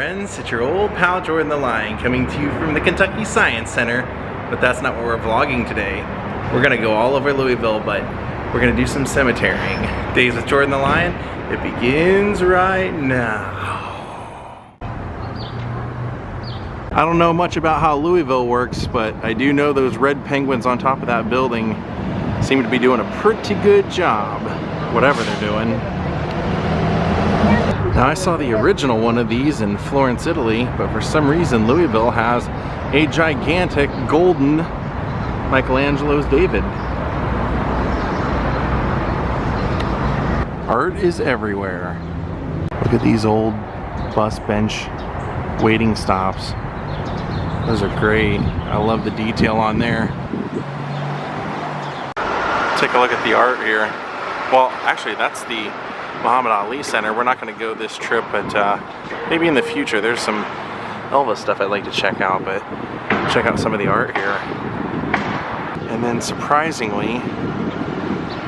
friends, it's your old pal Jordan the Lion coming to you from the Kentucky Science Center, but that's not what we're vlogging today. We're gonna go all over Louisville, but we're gonna do some cemeterying. Daze with Jordan the Lion, it begins right now. I don't know much about how Louisville works, but I do know those red penguins on top of that building seem to be doing a pretty good job, whatever they're doing. Now I saw the original one of these in Florence, Italy, but for some reason Louisville has a gigantic golden Michelangelo's David. Art is everywhere. Look at these old bus bench waiting stops. Those are great. I love the detail on there. Take a look at the art here. Well, actually that's the Muhammad Ali Center. We're not going to go this trip, but maybe in the future. There's some Elvis stuff I'd like to check out, but check out some of the art here. And then surprisingly,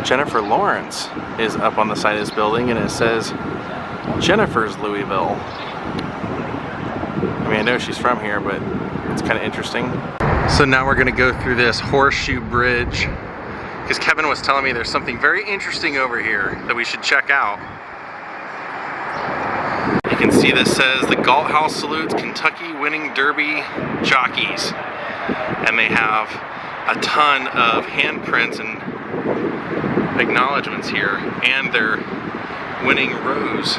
Jennifer Lawrence is up on the side of this building, and it says Jennifer's Louisville. I mean, I know she's from here, but it's kind of interesting. So now we're going to go through this horseshoe bridge, because Kevin was telling me there's something very interesting over here that we should check out. You can see this says the Galt House salutes Kentucky winning Derby jockeys. And they have a ton of handprints and acknowledgements here, and their winning rows.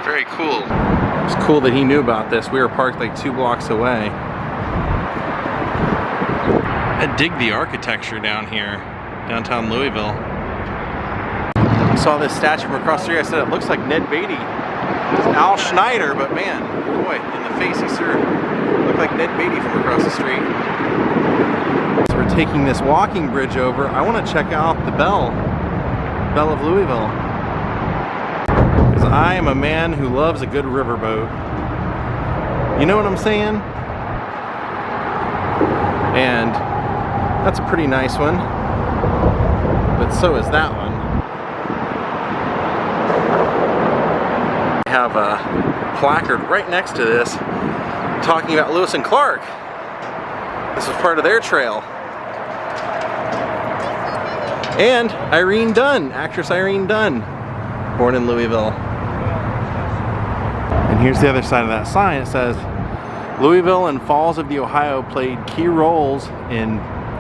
Very cool. It's cool that he knew about this. We were parked like 2 blocks away. I dig the architecture down here, downtown Louisville. I saw this statue from across the street. I said it looks like Ned Beatty. It's Al Schneider, but man, boy, in the face he sure looked like Ned Beatty from across the street. So we're taking this walking bridge over. I want to check out the Belle of Louisville. I am a man who loves a good riverboat. You know what I'm saying? And that's a pretty nice one. But so is that one. I have a placard right next to this talking about Lewis and Clark. This was part of their trail. And Irene Dunn, actress Irene Dunn, born in Louisville. And here's the other side of that sign. It says, Louisville and Falls of the Ohio played key roles in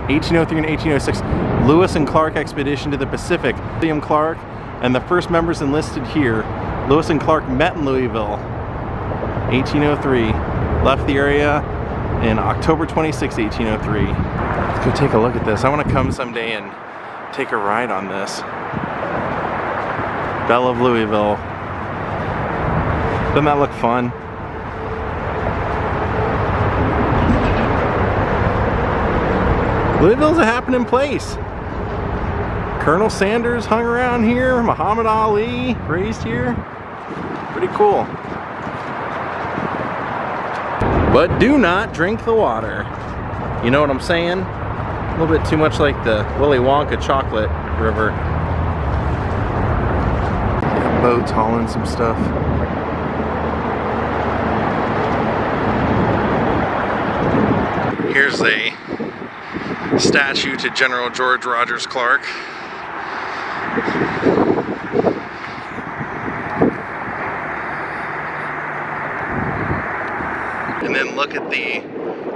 1803 and 1806 Lewis and Clark expedition to the Pacific. William Clark and the first members enlisted here. Lewis and Clark met in Louisville, 1803. Left the area in October 26, 1803. Let's go take a look at this. I want to come someday and take a ride on this. Belle of Louisville. Doesn't that look fun? Louisville's a happening place. Colonel Sanders hung around here. Muhammad Ali raised here. Pretty cool. But do not drink the water. You know what I'm saying? A little bit too much like the Willy Wonka chocolate river. Boats hauling some stuff. Here's a statue to General George Rogers Clark. And then look at the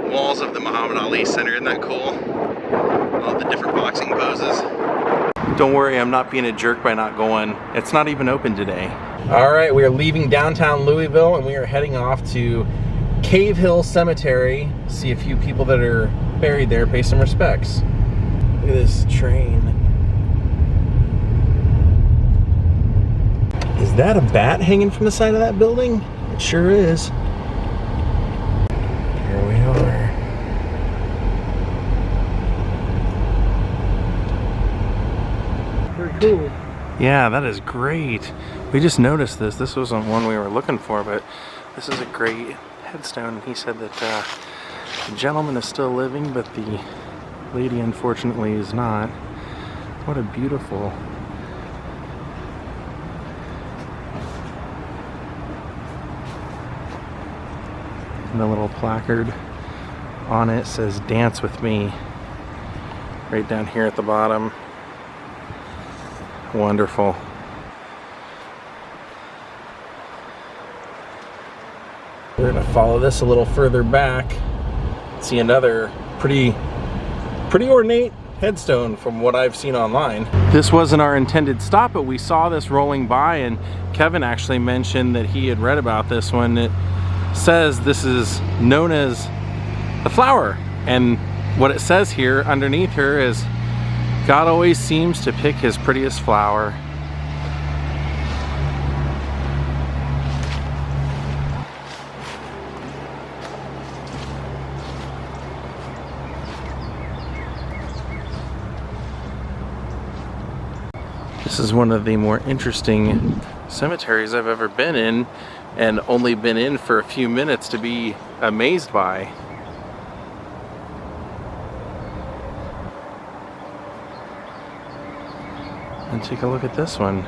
walls of the Muhammad Ali Center. Isn't that cool? All the different boxing poses. Don't worry, I'm not being a jerk by not going. It's not even open today. All right, we are leaving downtown Louisville and we are heading off to Cave Hill Cemetery. See a few people that are buried there, pay some respects. Look at this train. Is that a bat hanging from the side of that building? It sure is. Here we are. Very cool. Yeah, that is great. We just noticed this. This wasn't one we were looking for, but this is a great headstone. He said that the gentleman is still living, but the lady unfortunately is not. What a beautiful... And the little placard on it says "Dance with me" right down here at the bottom. Wonderful. We're gonna follow this a little further back. See another pretty ornate headstone from what I've seen online. This wasn't our intended stop, but we saw this rolling by, and Kevin actually mentioned that he had read about this one. It says this is known as the flower, and what it says here underneath her is, God always seems to pick his prettiest flower. This is one of the more interesting cemeteries I've ever been in, and only been in for a few minutes to be amazed by. And take a look at this one.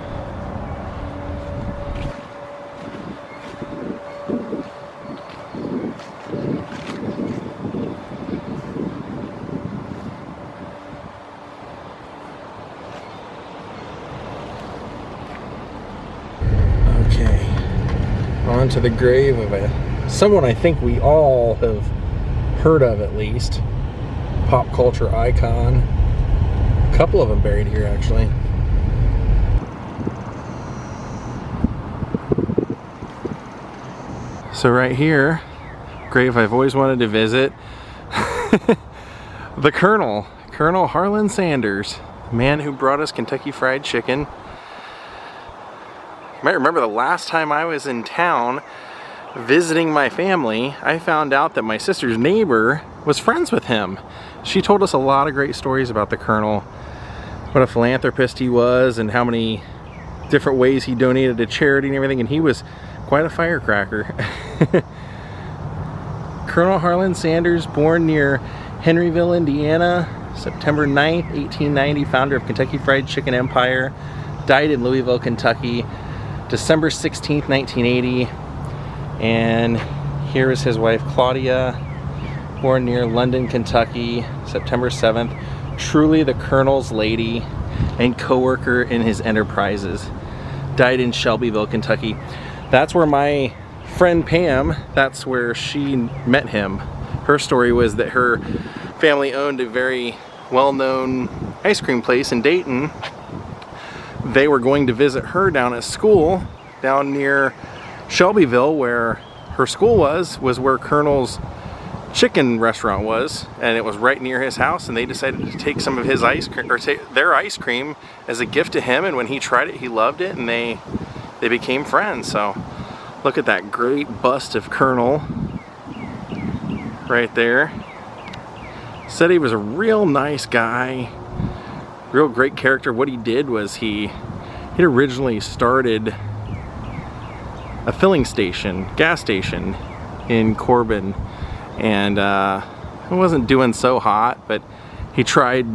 To the grave of someone I think we all have heard of, at least. Pop culture icon. A couple of them buried here, actually. So right here, grave I've always wanted to visit. The Colonel Harlan Sanders, the man who brought us Kentucky Fried Chicken. You might remember the last time I was in town visiting my family, I found out that my sister's neighbor was friends with him. She told us a lot of great stories about the Colonel, what a philanthropist he was, and how many different ways he donated to charity and everything, and he was quite a firecracker. Colonel Harlan Sanders, born near Henryville, Indiana, September 9th, 1890, founder of Kentucky Fried Chicken Empire, died in Louisville, Kentucky, December 16th, 1980. And here is his wife Claudia, born near London, Kentucky, September 7th. Truly the Colonel's lady and co-worker in his enterprises. Died in Shelbyville, Kentucky. That's where my friend Pam, that's where she met him. Her story was that her family owned a very well-known ice cream place in Dayton. They were going to visit her down at school, down near Shelbyville, where her school was where Colonel's chicken restaurant was, and it was right near his house, and they decided to take some of his ice cream, or take their ice cream as a gift to him, and when he tried it, he loved it, and they became friends. So look at that great bust of Colonel right there. Said he was a real nice guy, real great character. What he did was he originally started a filling station, gas station in Corbin, and it wasn't doing so hot, but he tried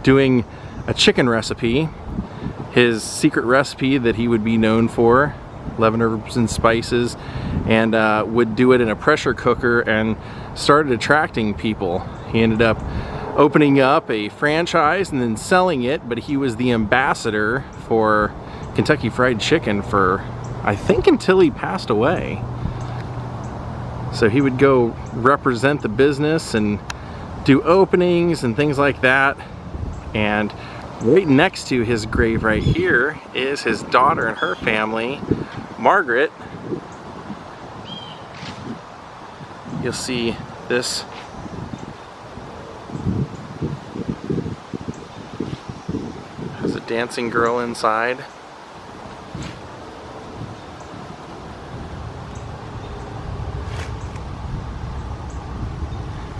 doing a chicken recipe, his secret recipe that he would be known for, 11 herbs and spices, and would do it in a pressure cooker, and started attracting people. He ended up opening up a franchise and then selling it, but he was the ambassador for Kentucky Fried Chicken for, I think, until he passed away. So he would go represent the business and do openings and things like that. And right next to his grave right here is his daughter and her family, Margaret. You'll see this has a dancing girl inside.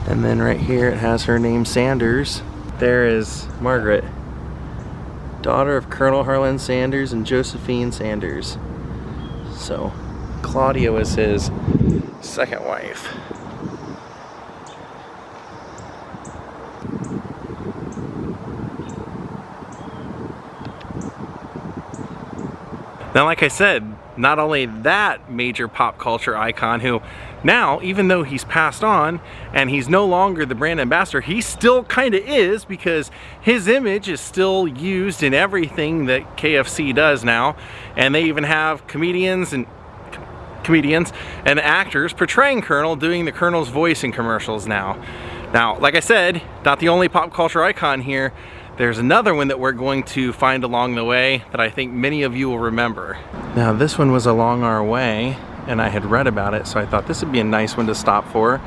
And then right here it has her name, Sanders. There is Margaret, daughter of Colonel Harlan Sanders and Josephine Sanders. So Claudia was his second wife. Now, like I said, not only that major pop culture icon who now, even though he's passed on and he's no longer the brand ambassador, he still kind of is, because his image is still used in everything that KFC does now. And they even have comedians and actors portraying Colonel, doing the Colonel's voice in commercials now. Now, like I said, not the only pop culture icon here. There's another one that we're going to find along the way that I think many of you will remember. Now, this one was along our way, and I had read about it, so I thought this would be a nice one to stop for.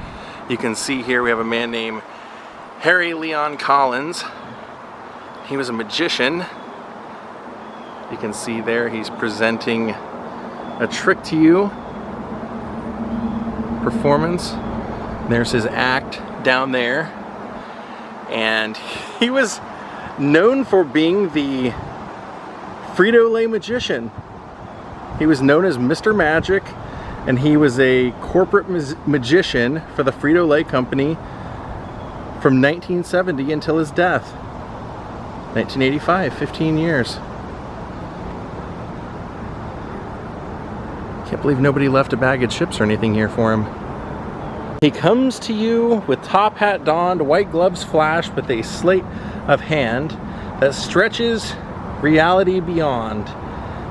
You can see here we have a man named Harry Leon Collins. He was a magician. You can see there he's presenting a trick to you performance. There's his act down there, and he was known for being the Frito-Lay magician. He was known as Mr. Magic, and he was a corporate magician for the Frito-Lay company from 1970 until his death, 1985, 15 years. Can't believe nobody left a bag of chips or anything here for him. He comes to you with top hat donned, white gloves flash, with a sleight of hand that stretches reality beyond.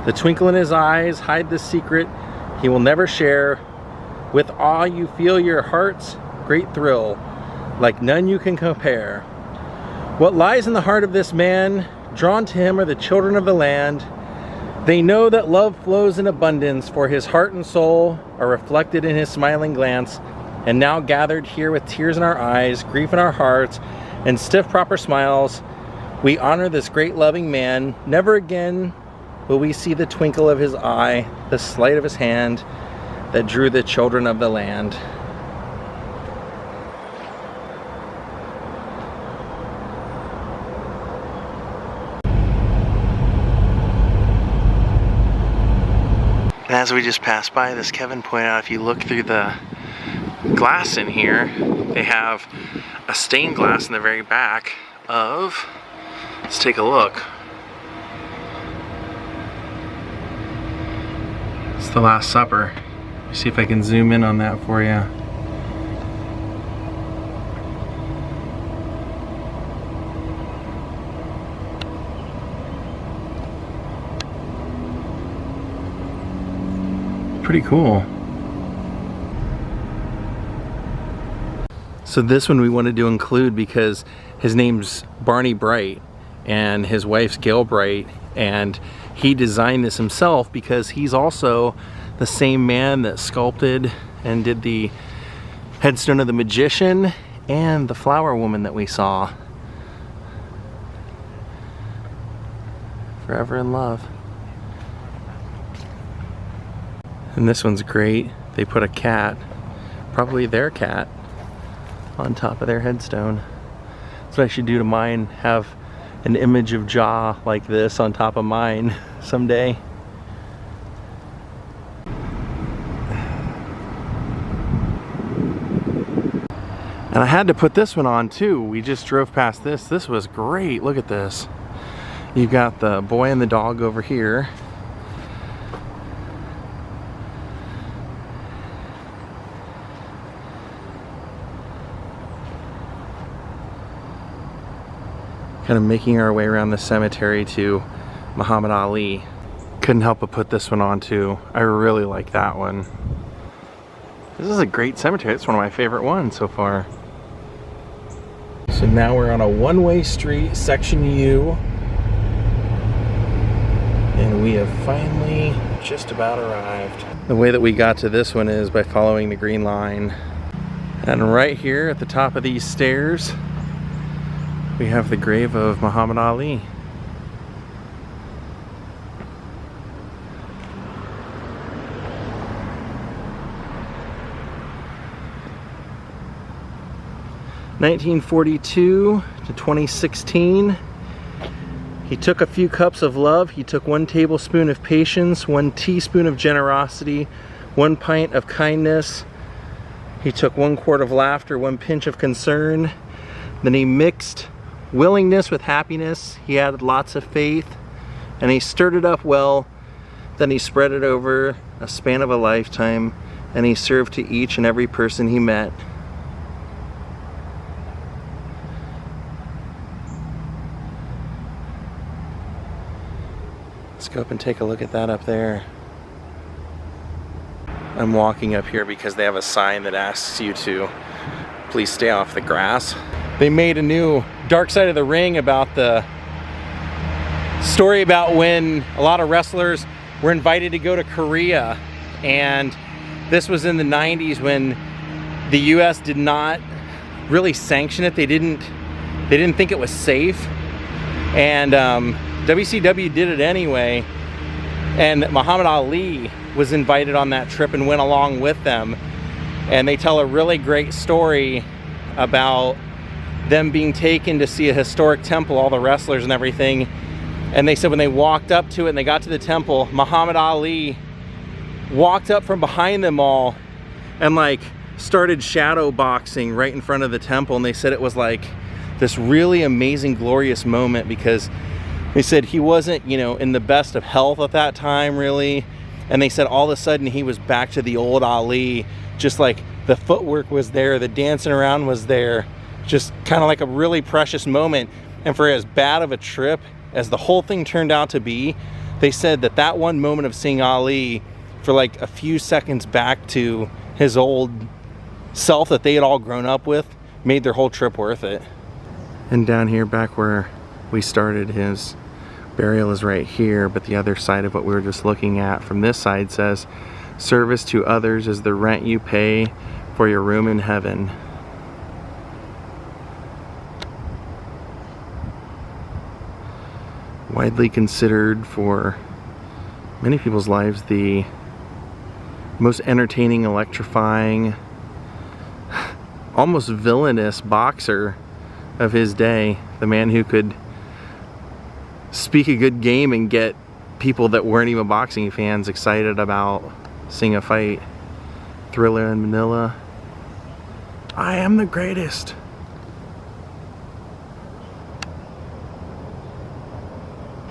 The twinkle in his eyes hide the secret he will never share. With awe you feel your heart's great thrill, like none you can compare. What lies in the heart of this man, drawn to him are the children of the land. They know that love flows in abundance, for his heart and soul are reflected in his smiling glance. And now gathered here with tears in our eyes, grief in our hearts, and stiff proper smiles, we honor this great loving man. Never again will we see the twinkle of his eye, the sleight of his hand that drew the children of the land. And as we just passed by this, Kevin pointed out, if you look through the glass in here, they have a stained glass in the very back of, let's take a look. It's the Last Supper. Let me see if I can zoom in on that for you. Pretty cool. So this one we wanted to include because his name's Barney Bright and his wife's Gail Bright, and he designed this himself because he's also the same man that sculpted and did the headstone of the magician and the flower woman that we saw. Forever in love. And this one's great. They put a cat, probably their cat, on top of their headstone. That's what I should do to mine, have an image of Jaw like this on top of mine someday. And I had to put this one on too. We just drove past this. This was great. Look at this. You've got the boy and the dog over here. Kind of making our way around the cemetery to Muhammad Ali. Couldn't help but put this one on too. I really like that one. This is a great cemetery. It's one of my favorite ones so far. So now we're on a one-way street, section U. And we have finally just about arrived. The way that we got to this one is by following the green line. And right here at the top of these stairs, we have the grave of Muhammad Ali. (1942 to 2016). He took a few cups of love. He took 1 tablespoon of patience, 1 teaspoon of generosity, 1 pint of kindness. He took 1 quart of laughter, 1 pinch of concern. Then he mixed willingness with happiness. He added lots of faith, and he stirred it up well Then he spread it over a span of a lifetime, and he served to each and every person he met. Let's go up and take a look at that up there. I'm walking up here because they have a sign that asks you to please stay off the grass. They made a new Dark Side of the Ring about the story about when a lot of wrestlers were invited to go to Korea, and this was in the 90s when the US did not really sanction it. They didn't think it was safe, and WCW did it anyway, and Muhammad Ali was invited on that trip and went along with them, and they tell a really great story about them being taken to see a historic temple, all the wrestlers and everything. And they said when they walked up to it and they got to the temple, Muhammad Ali walked up from behind them all and like started shadow boxing right in front of the temple. And they said it was like this really amazing, glorious moment, because they said he wasn't, you know, in the best of health at that time, really. And they said all of a sudden he was back to the old Ali, just like the footwork was there, the dancing around was there, just kind of like a really precious moment. And for as bad of a trip as the whole thing turned out to be, they said that that one moment of seeing Ali for like a few seconds back to his old self that they had all grown up with made their whole trip worth it. And down here, back where we started, his burial is right here, but the other side of what we were just looking at from this side says, "Service to others is the rent you pay for your room in heaven." Widely considered for many people's lives the most entertaining, electrifying, almost villainous boxer of his day. The man who could speak a good game and get people that weren't even boxing fans excited about seeing a fight. Thriller in Manila. I am the greatest.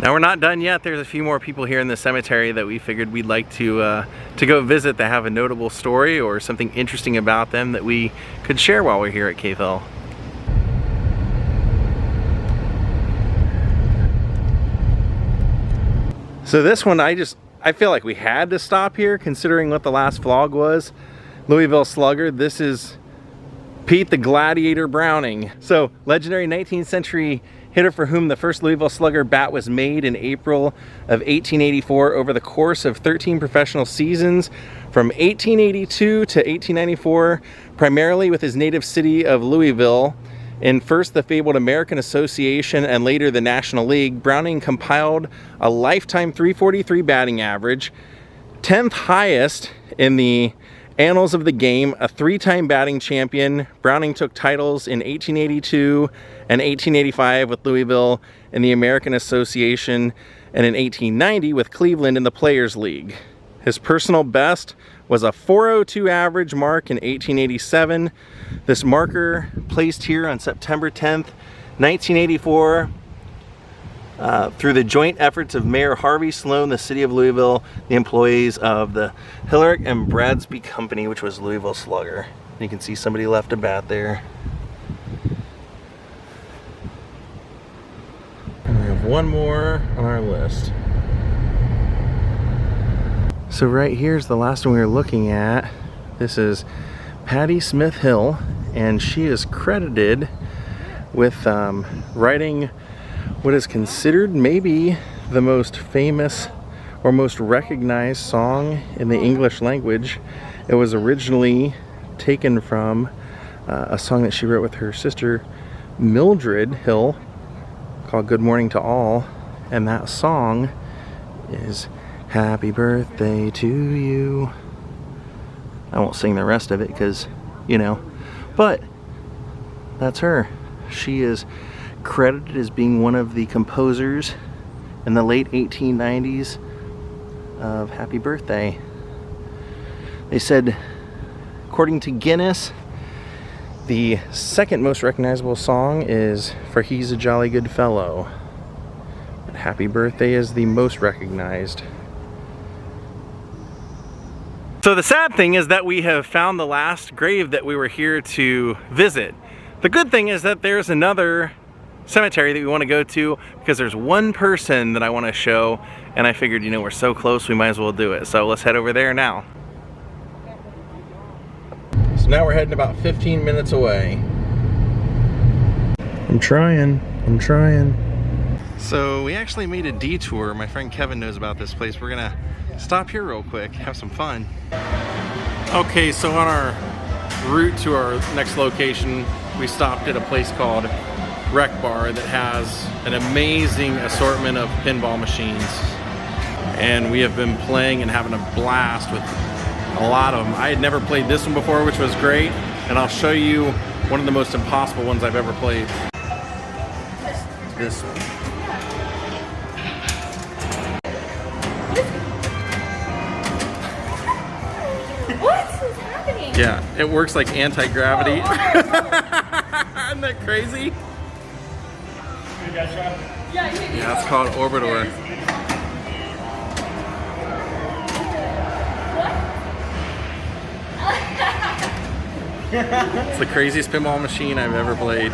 Now we're not done yet. There's a few more people here in the cemetery that we figured we'd like to go visit that have a notable story or something interesting about them that we could share while we're here at Cave Hill. So this one, I feel like we had to stop here considering what the last vlog was. Louisville Slugger. This is Pete the Gladiator Browning. So legendary 19th century hitter for whom the first Louisville Slugger bat was made in April of 1884 over the course of 13 professional seasons from 1882 to 1894, primarily with his native city of Louisville. In first the fabled American Association and later the National League, Browning compiled a lifetime .343 batting average, 10th highest in the annals of the game, a three-time batting champion. Browning took titles in 1882 and 1885 with Louisville in the American Association, and in 1890 with Cleveland in the Players League. His personal best was a .402 average mark in 1887. This marker placed here on September 10th, 1984, through the joint efforts of Mayor Harvey Sloan, the city of Louisville, the employees of the Hillerich and Bradsby Company, which was Louisville Slugger. You can see somebody left a bat there. And we have one more on our list. So right here's the last one we were looking at. This is Patty Smith Hill, and she is credited with writing what is considered maybe the most famous or most recognized song in the English language. It was originally taken from a song that she wrote with her sister Mildred Hill called Good Morning to All, and that song is Happy Birthday to You. I won't sing the rest of it because, you know, but that's her. She is credited as being one of the composers in the late 1890s of Happy Birthday. They said, according to Guinness, the second most recognizable song is For He's a Jolly Good Fellow. But Happy Birthday is the most recognized. So the sad thing is that we have found the last grave that we were here to visit. The good thing is that there's another cemetery that we want to go to because there's one person that I want to show, and I figured, you know, we're so close, we might as well do it. So let's head over there now. So now we're heading about 15 minutes away. I'm trying. So we actually made a detour. My friend Kevin knows about this place. We're gonna stop here real quick, have some fun. Okay, so on our route to our next location, we stopped at a place called Rec Bar that has an amazing assortment of pinball machines. And we have been playing and having a blast with a lot of them. I had never played this one before, which was great. And I'll show you one of the most impossible ones I've ever played. This one. What is happening? Yeah, it works like anti-gravity. Isn't that crazy? Yeah, it's called Orbiter. It's the craziest pinball machine I've ever played.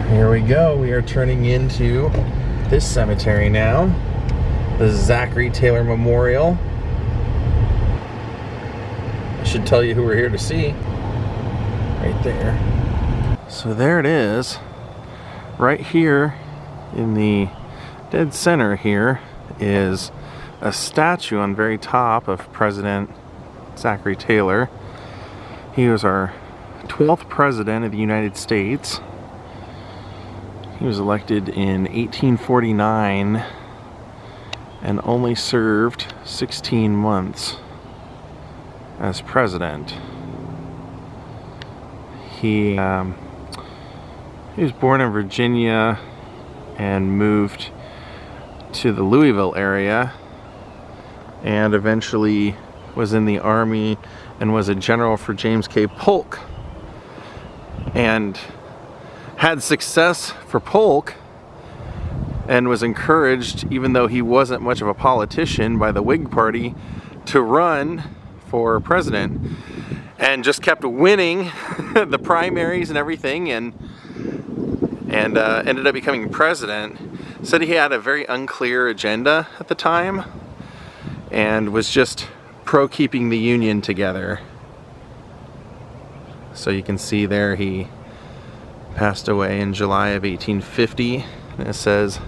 Here we go. We are turning into this cemetery now. The Zachary Taylor Memorial. I should tell you who we're here to see. Right there. So there it is. Right here in the dead center here is a statue on the very top of President Zachary Taylor. He was our 12th president of the United States. He was elected in 1849 and only served 16 months as president. He was born in Virginia and moved to the Louisville area, and eventually was in the Army and was a general for James K. Polk, and had success for Polk and was encouraged, even though he wasn't much of a politician, by the Whig Party to run for president, and just kept winning the primaries and everything, and ended up becoming president. Said he had a very unclear agenda at the time and was just pro keeping the Union together. So you can see there he passed away in July of 1850. And it says,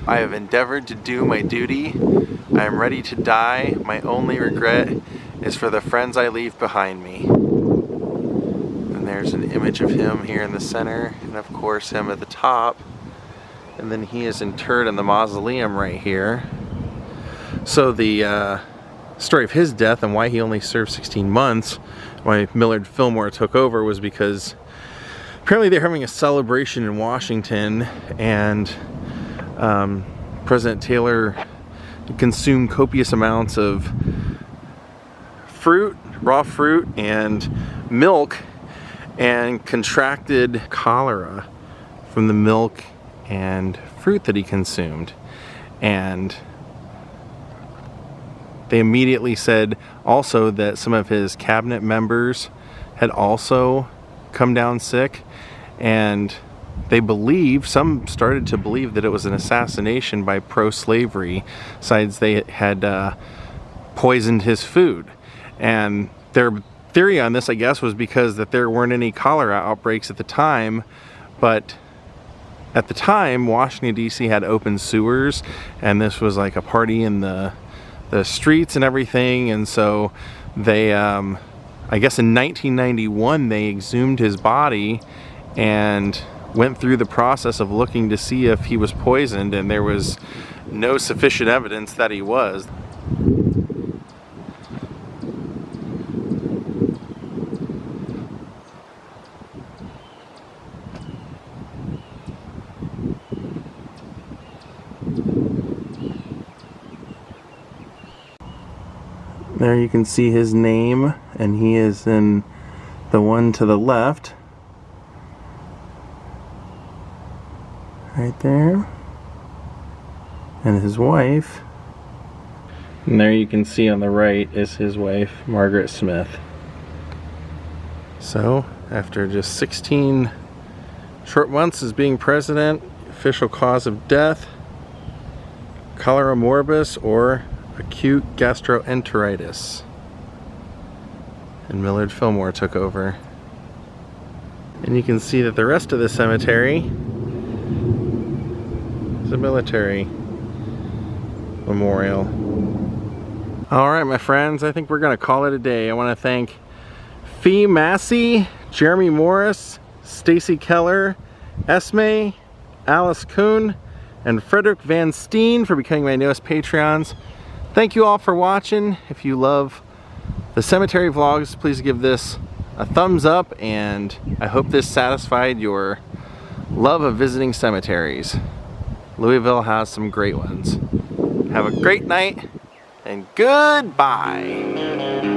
"I have endeavored to do my duty. I am ready to die. My only regret is for the friends I leave behind me." And there's an image of him here in the center, and of course him at the top. And then he is interred in the mausoleum right here. So the story of his death and why he only served 16 months, why Millard Fillmore took over, was because apparently they're having a celebration in Washington, and President Taylor consumed copious amounts of fruit, raw fruit, and milk, and contracted cholera from the milk and fruit that he consumed. And they immediately said also that some of his cabinet members had also come down sick, and they believe, some started to believe, that it was an assassination by pro-slavery sides. They had poisoned his food, and their theory on this, I guess, was because that there weren't any cholera outbreaks at the time, but at the time Washington DC had open sewers, and this was like a party in the streets and everything, and so they I guess in 1991 they exhumed his body and went through the process of looking to see if he was poisoned, and there was no sufficient evidence that he was. There you can see his name, and he is in the one to the left. Right there. and his wife. And there you can see on the right is his wife, Margaret Smith. So, after just 16 short months as being president, official cause of death, cholera morbus or acute gastroenteritis. And Millard Fillmore took over. And you can see that the rest of the cemetery is a military memorial. Alright my friends, I think we're going to call it a day. I want to thank Fee Massey, Jeremy Morris, Stacy Keller, Esme, Alice Kuhn, and Frederick Van Steen for becoming my newest Patreons. Thank you all for watching. If you love the cemetery vlogs, please give this a thumbs up, and I hope this satisfied your love of visiting cemeteries. Louisville has some great ones. Have a great night, and goodbye.